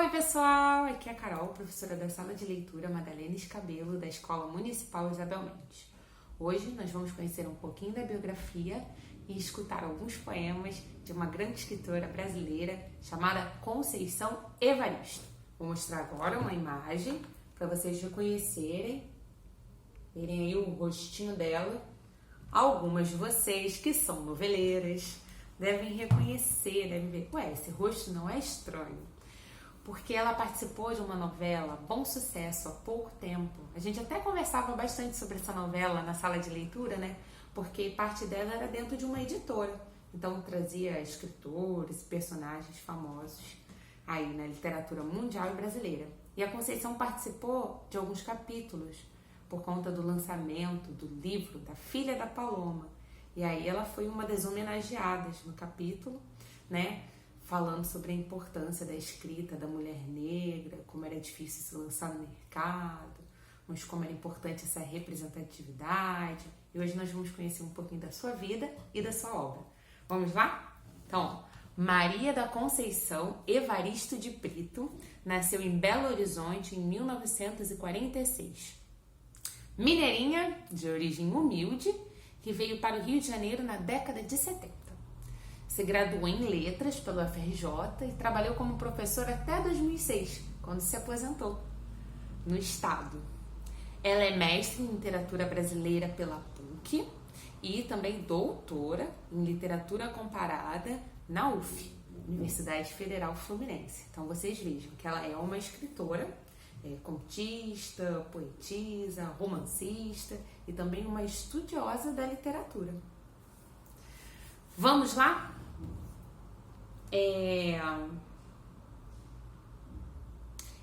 Oi pessoal, aqui é a Carol, professora da Sala de Leitura Madalena Escabelo, da Escola Municipal Isabel Mendes. Hoje nós vamos conhecer um pouquinho da biografia e escutar alguns poemas de uma grande escritora brasileira chamada Conceição Evaristo. Vou mostrar agora uma imagem para vocês reconhecerem, verem aí o rostinho dela. Algumas de vocês que são noveleiras devem reconhecer, devem ver, ué, esse rosto não é estranho. Porque ela participou de uma novela Bom Sucesso há pouco tempo. A gente até conversava bastante sobre essa novela na sala de leitura, né? Porque parte dela era dentro de uma editora. Então trazia escritores, personagens famosos aí na literatura mundial e brasileira. E a Conceição participou de alguns capítulos por conta do lançamento do livro da Filha da Paloma. E aí ela foi uma das homenageadas no capítulo, né? Falando sobre a importância da escrita da mulher negra, como era difícil se lançar no mercado, mas como era importante essa representatividade. E hoje nós vamos conhecer um pouquinho da sua vida e da sua obra. Vamos lá? Então, Maria da Conceição Evaristo de Brito nasceu em Belo Horizonte em 1946. Mineirinha, de origem humilde, que veio para o Rio de Janeiro na década de 70. Se graduou em Letras pelo FRJ e trabalhou como professora até 2006, quando se aposentou no Estado. Ela é mestre em Literatura Brasileira pela PUC e também doutora em Literatura Comparada na UF, Universidade Federal Fluminense. Então vocês vejam que ela é uma escritora, contista, poetisa, romancista e também uma estudiosa da literatura. Vamos lá?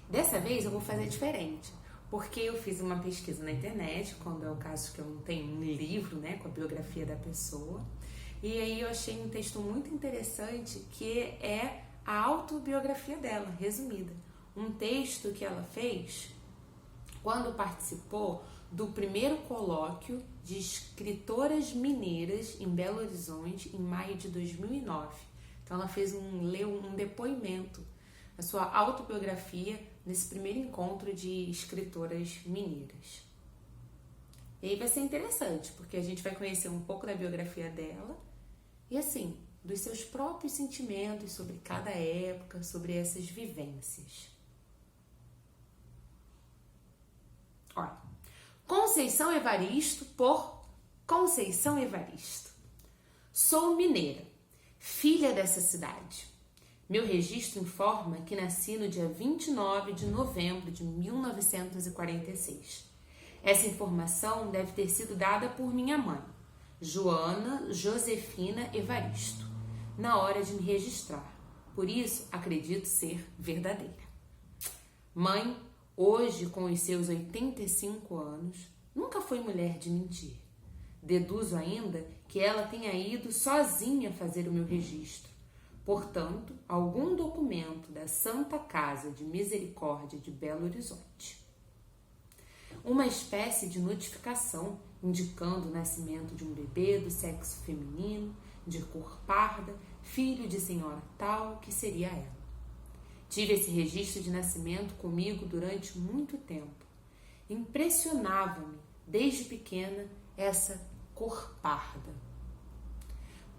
Dessa vez eu vou fazer diferente, porque eu fiz uma pesquisa na internet, quando é o caso que eu não tenho um livro, né, com a biografia da pessoa, e aí eu achei um texto muito interessante que é a autobiografia dela, resumida. Um texto que ela fez quando participou do primeiro colóquio de escritoras mineiras em Belo Horizonte em maio de 2009. Então ela leu um depoimento, a sua autobiografia nesse primeiro encontro de escritoras mineiras. E aí vai ser interessante, porque a gente vai conhecer um pouco da biografia dela e assim, dos seus próprios sentimentos sobre cada época, sobre essas vivências. Olha, Conceição Evaristo por Conceição Evaristo. Sou mineira, filha dessa cidade. Meu registro informa que nasci no dia 29 de novembro de 1946. Essa informação deve ter sido dada por minha mãe, Joana Josefina Evaristo, na hora de me registrar. Por isso, acredito ser verdadeira. Mãe, hoje, com os seus 85 anos, nunca foi mulher de mentir. Deduzo ainda que ela tenha ido sozinha fazer o meu registro. Portanto, algum documento da Santa Casa de Misericórdia de Belo Horizonte. Uma espécie de notificação indicando o nascimento de um bebê do sexo feminino, de cor parda, filho de senhora tal, que seria ela. Tive esse registro de nascimento comigo durante muito tempo. Impressionava-me, desde pequena, essa cor parda.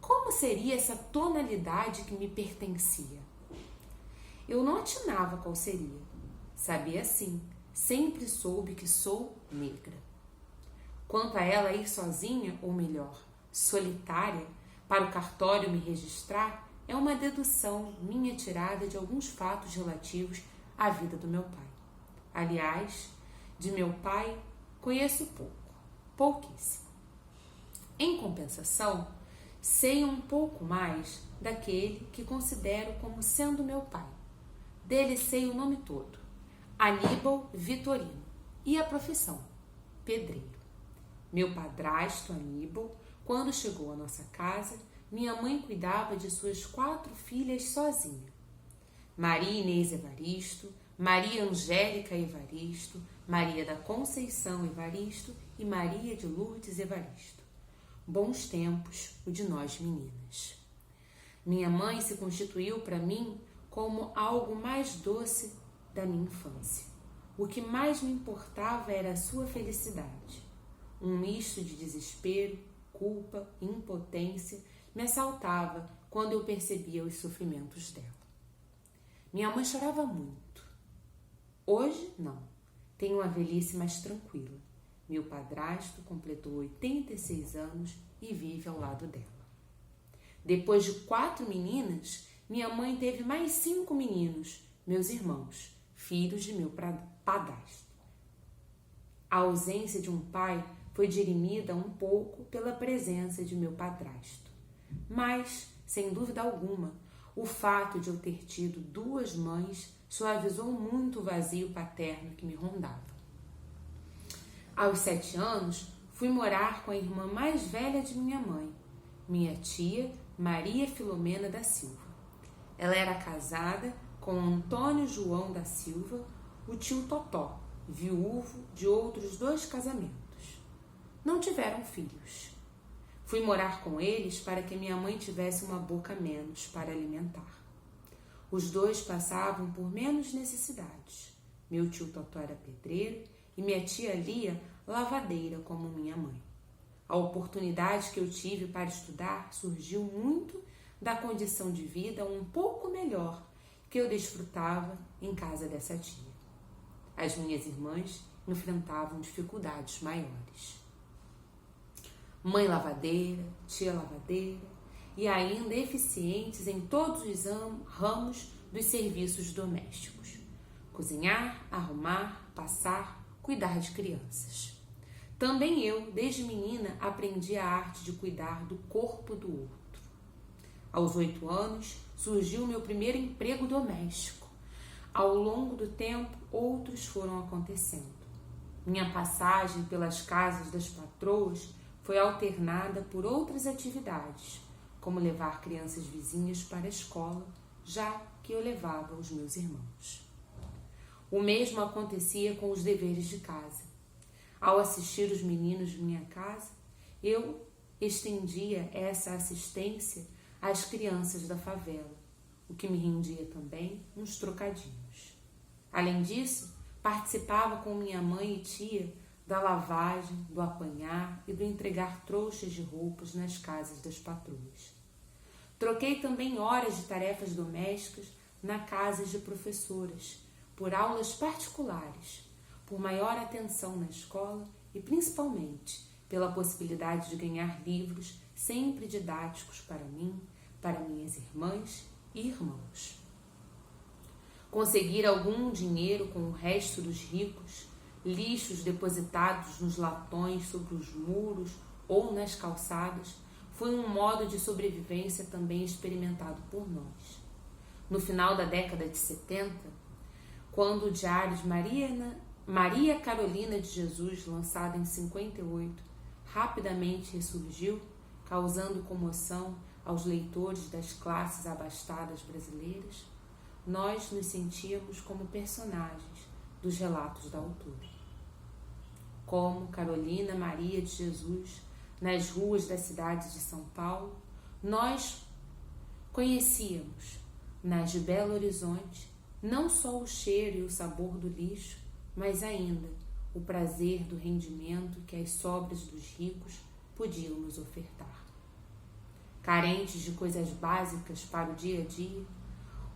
Como seria essa tonalidade que me pertencia? Eu não atinava qual seria. Sabia sim, sempre soube que sou negra. Quanto a ela ir sozinha, ou melhor, solitária, para o cartório me registrar, é uma dedução minha tirada de alguns fatos relativos à vida do meu pai. Aliás, de meu pai conheço pouquíssimo. Em compensação, sei um pouco mais daquele que considero como sendo meu pai. Dele sei o nome todo, Aníbal Vitorino, e a profissão, pedreiro. Meu padrasto, Aníbal, quando chegou à nossa casa, minha mãe cuidava de suas 4 filhas sozinha. Maria Inês Evaristo, Maria Angélica Evaristo, Maria da Conceição Evaristo e Maria de Lourdes Evaristo. Bons tempos, o de nós meninas. Minha mãe se constituiu para mim como algo mais doce da minha infância. O que mais me importava era a sua felicidade. Um misto de desespero, culpa e impotência me assaltava quando eu percebia os sofrimentos dela. Minha mãe chorava muito. Hoje, não. Tenho uma velhice mais tranquila. Meu padrasto completou 86 anos e vive ao lado dela. Depois de 4 meninas, minha mãe teve mais 5 meninos, meus irmãos, filhos de meu padrasto. A ausência de um pai foi dirimida um pouco pela presença de meu padrasto. Mas, sem dúvida alguma, o fato de eu ter tido 2 mães suavizou muito o vazio paterno que me rondava. Aos 7 anos, fui morar com a irmã mais velha de minha mãe, minha tia Maria Filomena da Silva. Ela era casada com Antônio João da Silva, o tio Totó, viúvo de outros 2 casamentos. Não tiveram filhos. Fui morar com eles para que minha mãe tivesse uma boca a menos para alimentar. Os 2 passavam por menos necessidades. Meu tio Totó era pedreiro e minha tia Lia lavadeira como minha mãe. A oportunidade que eu tive para estudar surgiu muito da condição de vida um pouco melhor que eu desfrutava em casa dessa tia. As minhas irmãs enfrentavam dificuldades maiores. Mãe lavadeira, tia lavadeira e ainda eficientes em todos os ramos dos serviços domésticos. Cozinhar, arrumar, passar, cuidar de crianças. Também eu, desde menina, aprendi a arte de cuidar do corpo do outro. Aos 8 anos, surgiu meu primeiro emprego doméstico. Ao longo do tempo, outros foram acontecendo. Minha passagem pelas casas das patroas foi alternada por outras atividades, como levar crianças vizinhas para a escola, já que eu levava os meus irmãos. O mesmo acontecia com os deveres de casa. Ao assistir os meninos de minha casa, eu estendia essa assistência às crianças da favela, o que me rendia também uns trocadinhos. Além disso, participava com minha mãe e tia da lavagem, do apanhar e do entregar trouxas de roupas nas casas das patroas. Troquei também horas de tarefas domésticas na casa de professoras, por aulas particulares, por maior atenção na escola e principalmente pela possibilidade de ganhar livros sempre didáticos para mim, para minhas irmãs e irmãos. Conseguir algum dinheiro com o resto dos ricos, lixos depositados nos latões sobre os muros ou nas calçadas, foi um modo de sobrevivência também experimentado por nós. No final da década de 70, quando o diário de Maria Carolina de Jesus, lançado em 58, rapidamente ressurgiu, causando comoção aos leitores das classes abastadas brasileiras, nós nos sentíamos como personagens dos relatos da autora. Como Carolina Maria de Jesus, nas ruas da cidade de São Paulo, nós conhecíamos, nas de Belo Horizonte, não só o cheiro e o sabor do lixo, mas ainda o prazer do rendimento que as sobras dos ricos podiam nos ofertar. Carentes de coisas básicas para o dia a dia,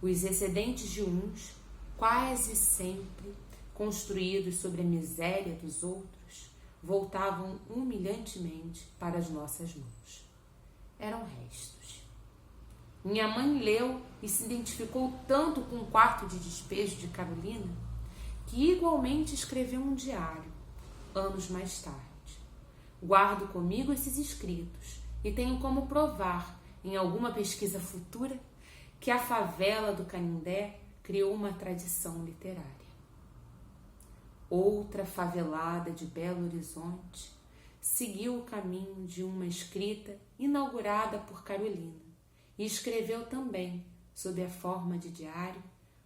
os excedentes de uns, quase sempre construídos sobre a miséria dos outros, voltavam humilhantemente para as nossas mãos. Eram restos. Minha mãe leu e se identificou tanto com o quarto de despejo de Carolina que igualmente escreveu um diário, anos mais tarde. Guardo comigo esses escritos e tenho como provar, em alguma pesquisa futura, que a favela do Canindé criou uma tradição literária. Outra favelada de Belo Horizonte seguiu o caminho de uma escrita inaugurada por Carolina e escreveu também, sob a forma de diário,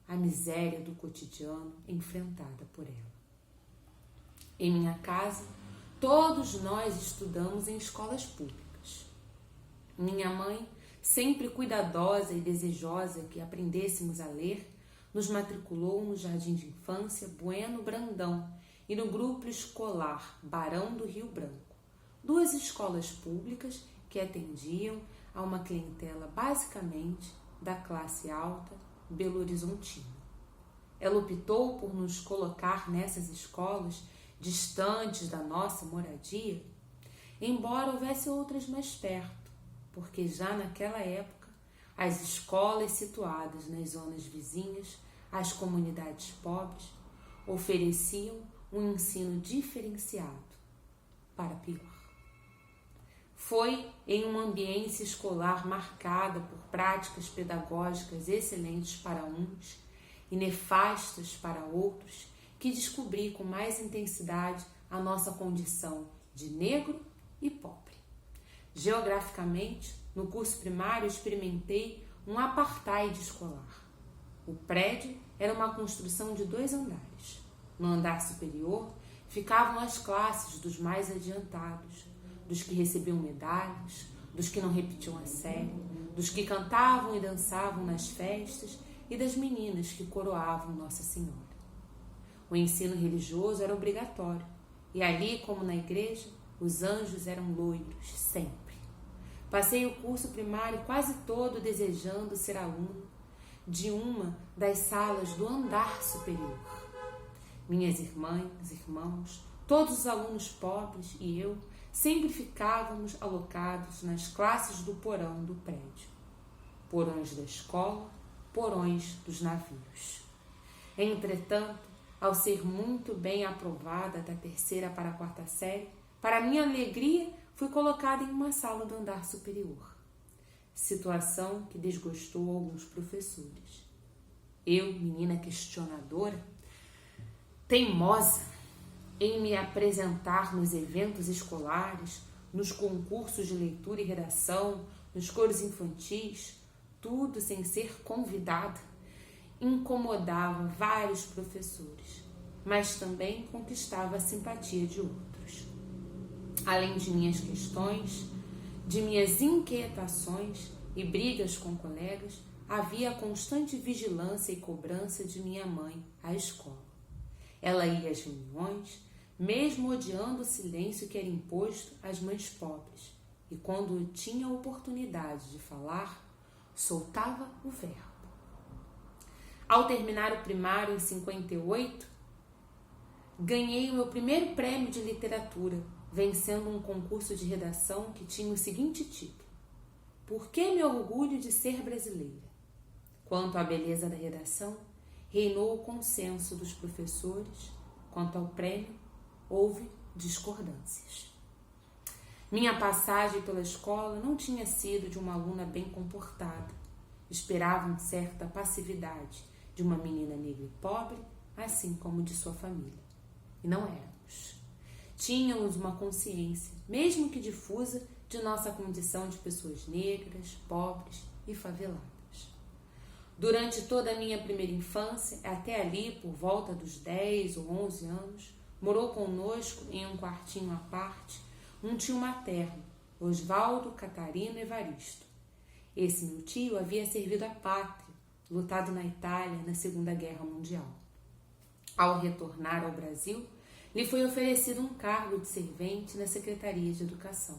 a miséria do cotidiano enfrentada por ela. Em minha casa, todos nós estudamos em escolas públicas. Minha mãe sempre cuidadosa e desejosa que aprendêssemos a ler, nos matriculou no Jardim de Infância Bueno Brandão e no Grupo Escolar Barão do Rio Branco, 2 escolas públicas que atendiam a uma clientela basicamente da classe alta belo-horizontina. Ela optou por nos colocar nessas escolas distantes da nossa moradia, embora houvesse outras mais perto, porque já naquela época as escolas situadas nas zonas vizinhas às comunidades pobres ofereciam um ensino diferenciado, para pior. Foi em uma ambiência escolar marcada por práticas pedagógicas excelentes para uns e nefastas para outros que descobri com mais intensidade a nossa condição de negro e pobre. Geograficamente, no curso primário experimentei um apartheid escolar. O prédio era uma construção de 2 andares. No andar superior ficavam as classes dos mais adiantados, dos que recebiam medalhas, dos que não repetiam a série, dos que cantavam e dançavam nas festas e das meninas que coroavam Nossa Senhora. O ensino religioso era obrigatório e ali, como na igreja, os anjos eram loiros, sempre. Passei o curso primário quase todo desejando ser aluno de uma das salas do andar superior. Minhas irmãs, irmãos, todos os alunos pobres e eu sempre ficávamos alocados nas classes do porão do prédio. Porões da escola, porões dos navios. Entretanto, ao ser muito bem aprovada da 3ª para a 4ª série, para minha alegria, fui colocada em uma sala do andar superior. Situação que desgostou alguns professores. Eu, menina questionadora, teimosa em me apresentar nos eventos escolares, nos concursos de leitura e redação, nos coros infantis, tudo sem ser convidada, incomodava vários professores, mas também conquistava a simpatia de outros. Além de minhas questões, de minhas inquietações e brigas com colegas, havia a constante vigilância e cobrança de minha mãe à escola. Ela ia às reuniões, mesmo odiando o silêncio que era imposto às mães pobres, e quando tinha a oportunidade de falar, soltava o verbo. Ao terminar o primário em 58, ganhei o meu primeiro prêmio de literatura, vencendo um concurso de redação que tinha o seguinte título: Por que me orgulho de ser brasileira? Quanto à beleza da redação, reinou o consenso dos professores. Quanto ao prêmio, houve discordâncias. Minha passagem pela escola não tinha sido de uma aluna bem comportada. Esperavam certa passividade de uma menina negra e pobre, assim como de sua família. E não éramos. Tínhamos uma consciência, mesmo que difusa, de nossa condição de pessoas negras, pobres e faveladas. Durante toda a minha primeira infância, até ali, por volta dos 10 ou 11 anos, morou conosco, em um quartinho à parte, um tio materno, Osvaldo Catarino Evaristo. Esse meu tio havia servido a pátria, lutado na Itália na Segunda Guerra Mundial. Ao retornar ao Brasil, lhe foi oferecido um cargo de servente na Secretaria de Educação.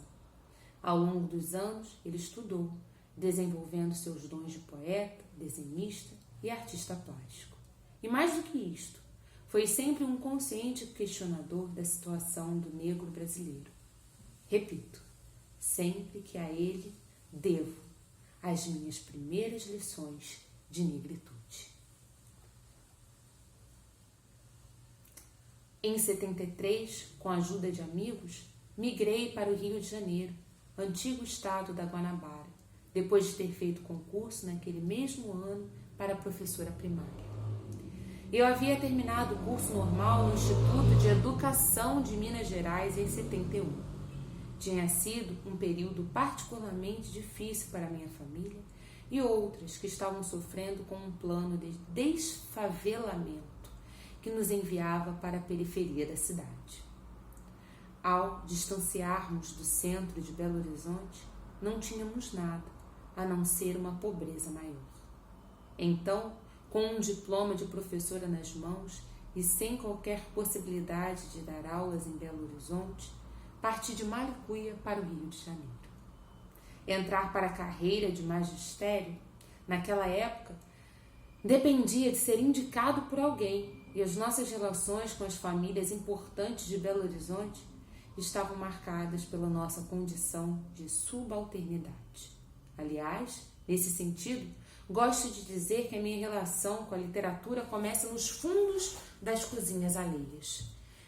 Ao longo dos anos, ele estudou, desenvolvendo seus dons de poeta, desenhista e artista plástico. E mais do que isto, foi sempre um consciente questionador da situação do negro brasileiro. Repito, sempre que a ele devo as minhas primeiras lições de negritude. Em 73, com a ajuda de amigos, migrei para o Rio de Janeiro, antigo estado da Guanabara, depois de ter feito concurso naquele mesmo ano para professora primária. Eu havia terminado o curso normal no Instituto de Educação de Minas Gerais em 71. Tinha sido um período particularmente difícil para minha família e outras que estavam sofrendo com um plano de desfavelamento que nos enviava para a periferia da cidade. Ao distanciarmos do centro de Belo Horizonte, não tínhamos nada, a não ser uma pobreza maior. Então, com um diploma de professora nas mãos e sem qualquer possibilidade de dar aulas em Belo Horizonte, parti de Malicuia para o Rio de Janeiro. Entrar para a carreira de magistério, naquela época, dependia de ser indicado por alguém, e as nossas relações com as famílias importantes de Belo Horizonte estavam marcadas pela nossa condição de subalternidade. Aliás, nesse sentido, gosto de dizer que a minha relação com a literatura começa nos fundos das cozinhas alheias.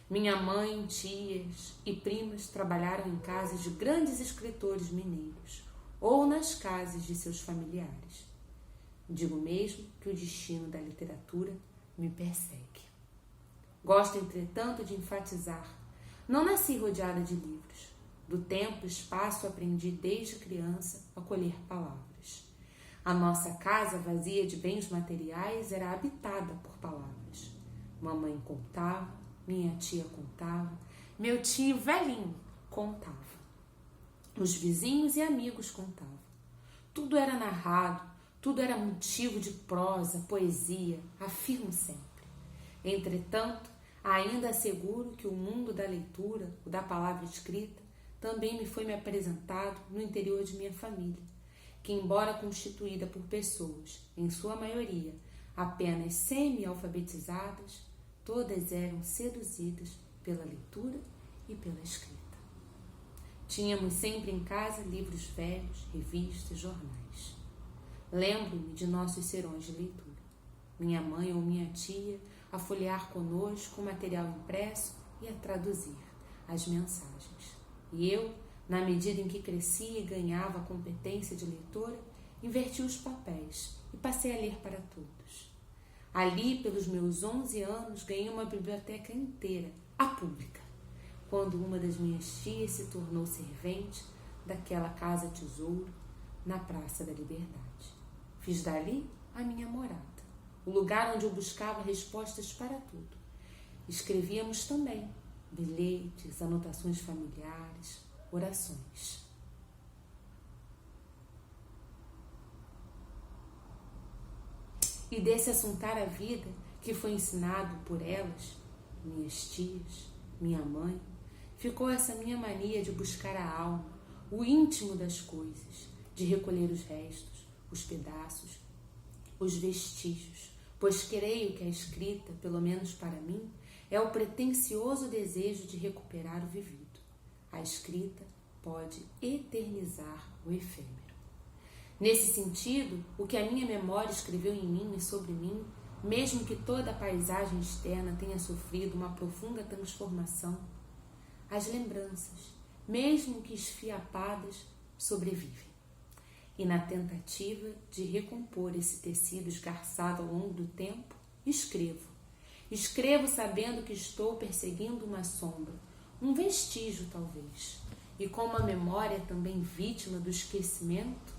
Minha mãe, tias e primas trabalharam em casas de grandes escritores mineiros ou nas casas de seus familiares. Digo mesmo que o destino da literatura me persegue. Gosto, entretanto, de enfatizar: não nasci rodeada de livros. Do tempo e espaço aprendi desde criança a colher palavras. A nossa casa, vazia de bens materiais, era habitada por palavras. Mamãe contava, minha tia contava, meu tio velhinho contava. Os vizinhos e amigos contavam. Tudo era narrado, tudo era motivo de prosa, poesia, afirmo sempre. Entretanto, ainda asseguro que o mundo da leitura, o da palavra escrita, também me apresentado no interior de minha família, que, embora constituída por pessoas, em sua maioria, apenas semi-alfabetizadas, todas eram seduzidas pela leitura e pela escrita. Tínhamos sempre em casa livros velhos, revistas, jornais. Lembro-me de nossos serões de leitura. Minha mãe ou minha tia a folhear conosco o material impresso e a traduzir as mensagens. E eu, na medida em que crescia e ganhava a competência de leitora, inverti os papéis e passei a ler para todos. Ali, pelos meus 11 anos, ganhei uma biblioteca inteira, a pública, quando uma das minhas tias se tornou servente daquela casa-tesouro na Praça da Liberdade. Fiz dali a minha morada, o lugar onde eu buscava respostas para tudo. Escrevíamos também bilhetes, anotações familiares, orações. E desse assuntar a vida que foi ensinado por elas, minhas tias, minha mãe, ficou essa minha mania de buscar a alma, o íntimo das coisas, de recolher os restos, os pedaços, os vestígios, pois creio que a escrita, pelo menos para mim, é o pretensioso desejo de recuperar o vivido. A escrita pode eternizar o efêmero. Nesse sentido, o que a minha memória escreveu em mim e sobre mim, mesmo que toda a paisagem externa tenha sofrido uma profunda transformação, as lembranças, mesmo que esfiapadas, sobrevivem. E na tentativa de recompor esse tecido esgarçado ao longo do tempo, escrevo. Escrevo sabendo que estou perseguindo uma sombra, um vestígio talvez. E como a memória é também vítima do esquecimento,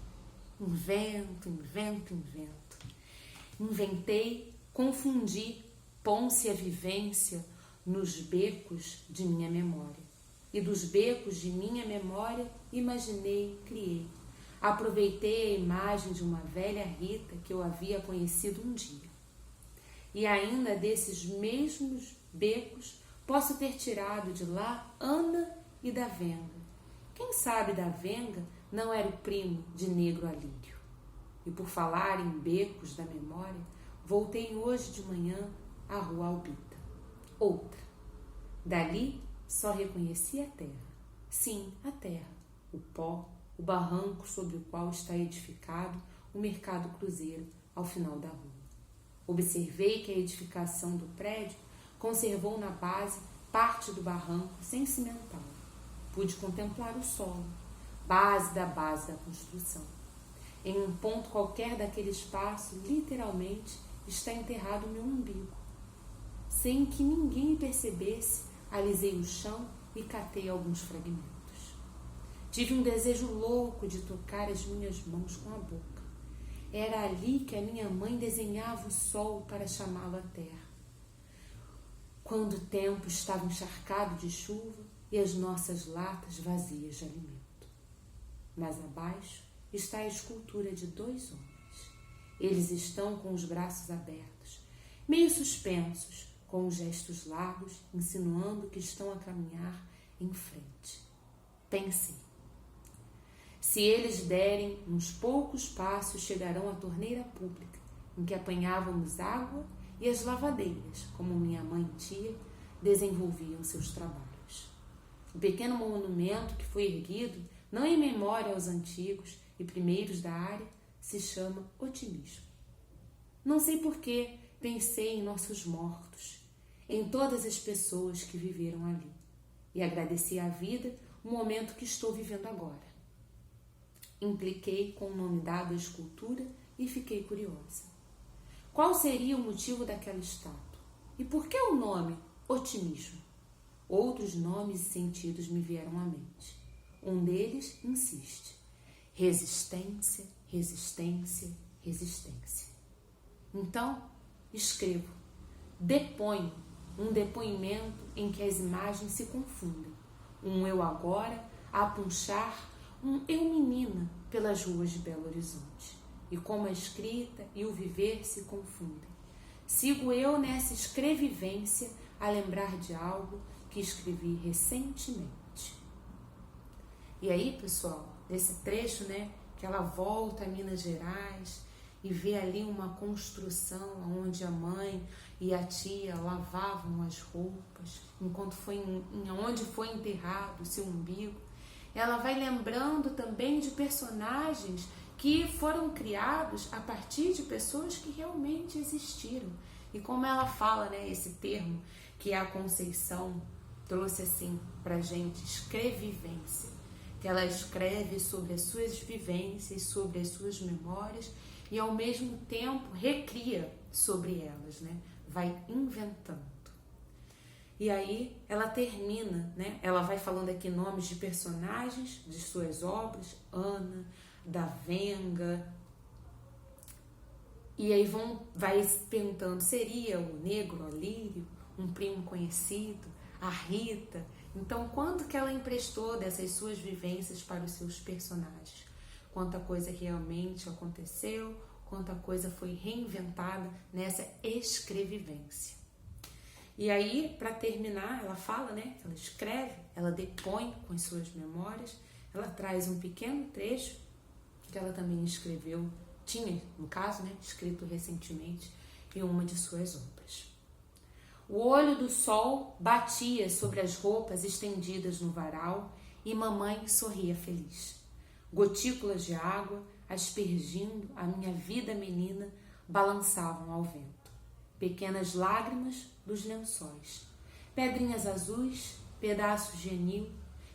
invento. Inventei, confundi, pôs-se a vivência nos becos de minha memória. E dos becos de minha memória, imaginei, criei. Aproveitei a imagem de uma velha Rita que eu havia conhecido um dia. E ainda desses mesmos becos, posso ter tirado de lá Ana e da Venga. Quem sabe da Venga não era o primo de Negro Alírio. E por falar em becos da memória, voltei hoje de manhã à Rua Albita. Outra. Dali só reconheci a terra. Sim, a terra. O pó, o barranco sobre o qual está edificado o Mercado Cruzeiro ao final da rua. Observei que a edificação do prédio conservou na base parte do barranco sem cimentá-lo. Pude contemplar o solo, base da construção. Em um ponto qualquer daquele espaço, literalmente, está enterrado o meu umbigo. Sem que ninguém percebesse, alisei o chão e catei alguns fragmentos. Tive um desejo louco de tocar as minhas mãos com a boca. Era ali que a minha mãe desenhava o sol para chamá-lo à terra. Quando o tempo estava encharcado de chuva e as nossas latas vazias de alimento. Mas abaixo, está a escultura de 2 homens. Eles estão com os braços abertos, meio suspensos, com os gestos largos, insinuando que estão a caminhar em frente. Pensei. Se eles derem uns poucos passos, chegarão à torneira pública, em que apanhávamos água, e as lavadeiras, como minha mãe e tia, desenvolviam seus trabalhos. O pequeno monumento que foi erguido, não em memória aos antigos e primeiros da área, se chama otimismo. Não sei por que pensei em nossos mortos, em todas as pessoas que viveram ali, e agradeci à vida o momento que estou vivendo agora. Impliquei com o nome dado à escultura e fiquei curiosa. Qual seria o motivo daquela estátua? E por que o nome otimismo? Outros nomes e sentidos me vieram à mente. Um deles insiste: resistência, resistência, resistência. Então, escrevo, deponho, um depoimento em que as imagens se confundem. Um eu agora a punchar, um eu menina pelas ruas de Belo Horizonte. E como a escrita e o viver se confundem. Sigo eu nessa escrevivência a lembrar de algo que escrevi recentemente. E aí, pessoal, nesse trecho, que ela volta a Minas Gerais e vê ali uma construção onde a mãe e a tia lavavam as roupas, enquanto onde foi enterrado o seu umbigo. Ela vai lembrando também de personagens que foram criados a partir de pessoas que realmente existiram. E como ela fala, esse termo que a Conceição trouxe assim pra gente, escrevivência, que ela escreve sobre as suas vivências, sobre as suas memórias e ao mesmo tempo recria sobre elas, vai inventando. E aí ela termina, ela vai falando aqui nomes de personagens de suas obras, Ana, da Venga, e aí vai perguntando, seria o negro Alírio, um primo conhecido, a Rita? Então, quanto que ela emprestou dessas suas vivências para os seus personagens? Quanta coisa realmente aconteceu, quanta coisa foi reinventada nessa escrevivência. E aí, para terminar, ela fala, ela escreve, ela depõe com as suas memórias, ela traz um pequeno trecho que ela também escreveu, tinha, no caso, escrito recentemente em uma de suas obras. O olho do sol batia sobre as roupas estendidas no varal e mamãe sorria feliz. Gotículas de água, aspergindo a minha vida menina, balançavam ao vento. Pequenas lágrimas dos lençóis, pedrinhas azuis, pedaços de anil,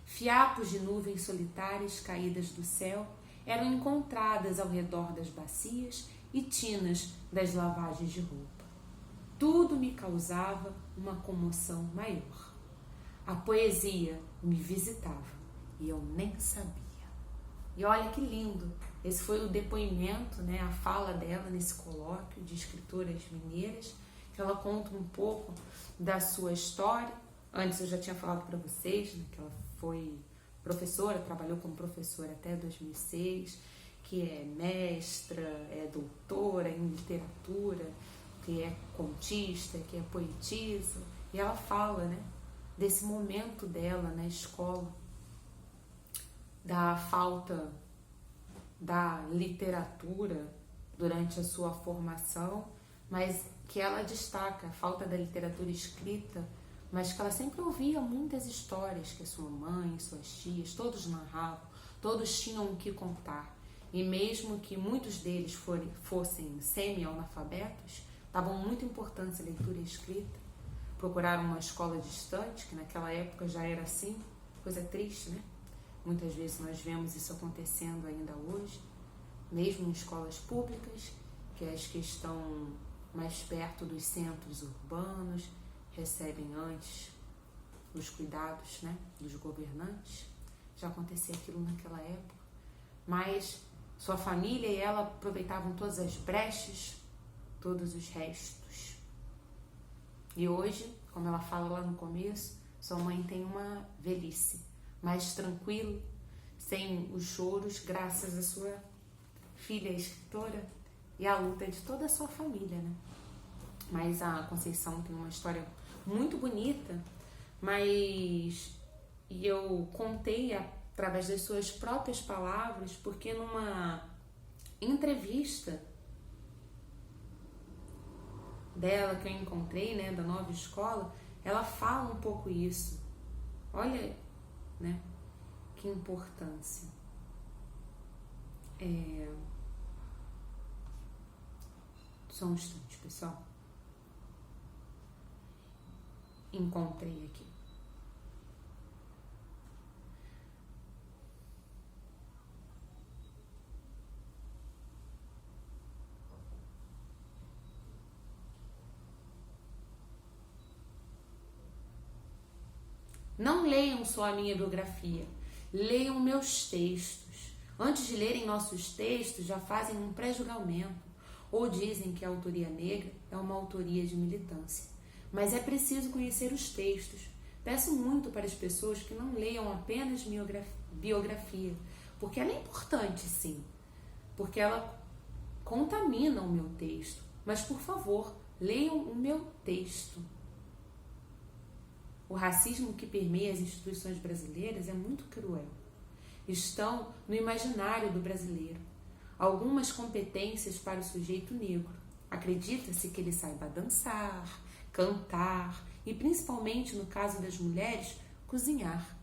fiapos de nuvens solitárias caídas do céu, eram encontradas ao redor das bacias e tinas das lavagens de roupa. Tudo me causava uma comoção maior. A poesia me visitava e eu nem sabia. E olha que lindo, esse foi o depoimento, a fala dela nesse colóquio de escritoras mineiras, que ela conta um pouco da sua história. Antes eu já tinha falado para vocês, que ela foi professora, trabalhou como professora até 2006, que é mestra, é doutora em literatura, que é contista, que é poetisa, e ela fala, desse momento dela na escola, da falta da literatura durante a sua formação, mas que ela destaca a falta da literatura escrita, mas que ela sempre ouvia muitas histórias que a sua mãe, suas tias, todos narravam, todos tinham o que contar. E mesmo que muitos deles fossem semi-analfabetos, davam muita importância à leitura e escrita. Procuraram uma escola distante, que naquela época já era assim, coisa triste, Muitas vezes nós vemos isso acontecendo ainda hoje, mesmo em escolas públicas, que as que estão mais perto dos centros urbanos, recebem antes os cuidados, dos governantes. Já acontecia aquilo naquela época. Mas sua família e ela aproveitavam todas as brechas, todos os restos. E hoje, como ela fala lá no começo, sua mãe tem uma velhice mais tranquila, sem os choros, graças à sua filha escritora e à luta de toda a sua família, né? Mas a Conceição tem uma história muito bonita, mas eu contei através das suas próprias palavras, porque numa entrevista dela que eu encontrei, né, da Nova Escola, ela fala um pouco isso. Olha, né, que importância. Só um instante, pessoal. Encontrei aqui. Não leiam só a minha biografia, leiam meus textos. Antes de lerem nossos textos, já fazem um pré-julgamento ou dizem que a autoria negra é uma autoria de militância. Mas é preciso conhecer os textos. Peço muito para as pessoas que não leiam apenas biografia, porque ela é importante, sim, porque ela contamina o meu texto. Mas, por favor, leiam o meu texto. O racismo que permeia as instituições brasileiras é muito cruel. Estão no imaginário do brasileiro. Algumas competências para o sujeito negro. Acredita-se que ele saiba dançar, cantar e, principalmente no caso das mulheres, cozinhar.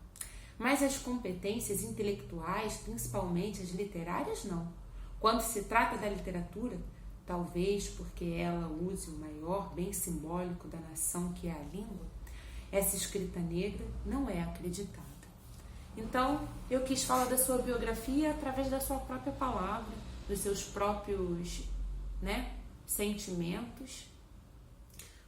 Mas as competências intelectuais, principalmente as literárias, não. Quando se trata da literatura, talvez porque ela use o maior bem simbólico da nação, que é a língua, essa escrita negra não é acreditada. Então, eu quis falar da sua biografia através da sua própria palavra, dos seus próprios, sentimentos,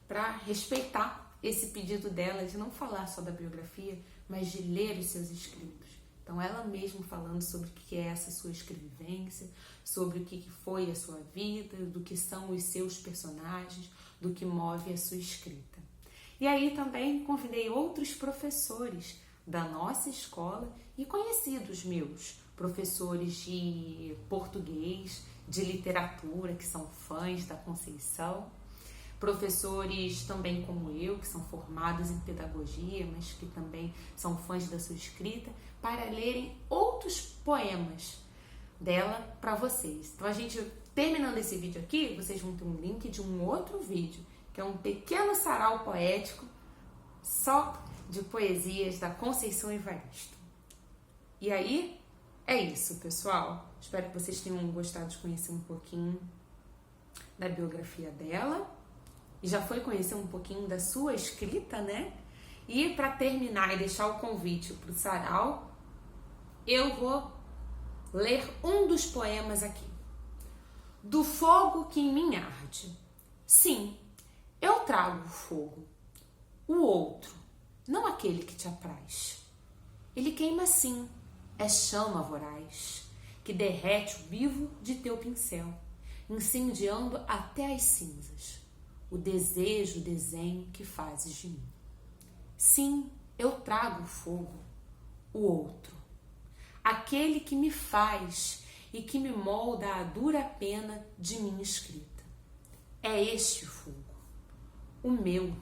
para respeitar esse pedido dela de não falar só da biografia, mas de ler os seus escritos. Então, ela mesma falando sobre o que é essa sua escrevivência, sobre o que foi a sua vida, do que são os seus personagens, do que move a sua escrita. E aí também convidei outros professores da nossa escola e conhecidos meus, professores de português, de literatura, que são fãs da Conceição, professores também como eu, que são formados em pedagogia, mas que também são fãs da sua escrita, para lerem outros poemas dela para vocês. Então, terminando esse vídeo aqui, vocês vão ter um link de um outro vídeo, que é um pequeno sarau poético só de poesias da Conceição Evaristo. E aí, é isso, pessoal. Espero que vocês tenham gostado de conhecer um pouquinho da biografia dela. E já foi conhecer um pouquinho da sua escrita, né? E para terminar e deixar o convite para o sarau, eu vou ler um dos poemas aqui. Do fogo que em mim arde. Sim, eu trago o fogo, o outro, não aquele que te apraz. Ele queima sim, é chama voraz, que derrete o vivo de teu pincel, incendiando até as cinzas, o desejo, o desenho que fazes de mim. Sim, eu trago o fogo, o outro, aquele que me faz e que me molda a dura pena de minha escrita. É este fogo, o meu,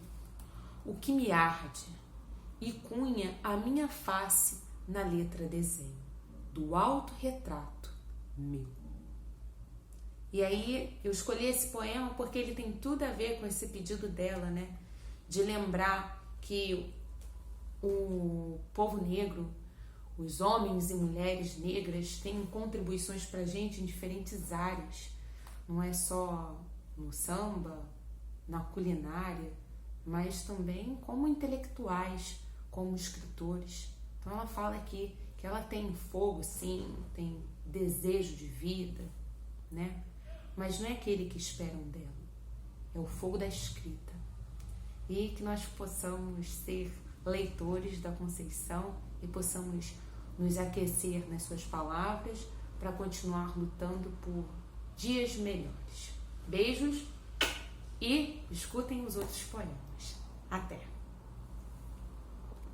o que me arde e cunha a minha face na letra desenho do autorretrato meu. E aí eu escolhi esse poema porque ele tem tudo a ver com esse pedido dela, né? De lembrar que o povo negro, os homens e mulheres negras têm contribuições pra gente em diferentes áreas. Não é só no samba, na culinária, mas também como intelectuais, como escritores. Então ela fala aqui que ela tem fogo, sim, tem desejo de vida, né? Mas não é aquele que esperam dela, é o fogo da escrita. E que nós possamos ser leitores da Conceição e possamos nos aquecer nas suas palavras para continuar lutando por dias melhores. Beijos e escutem os outros poemas. Até!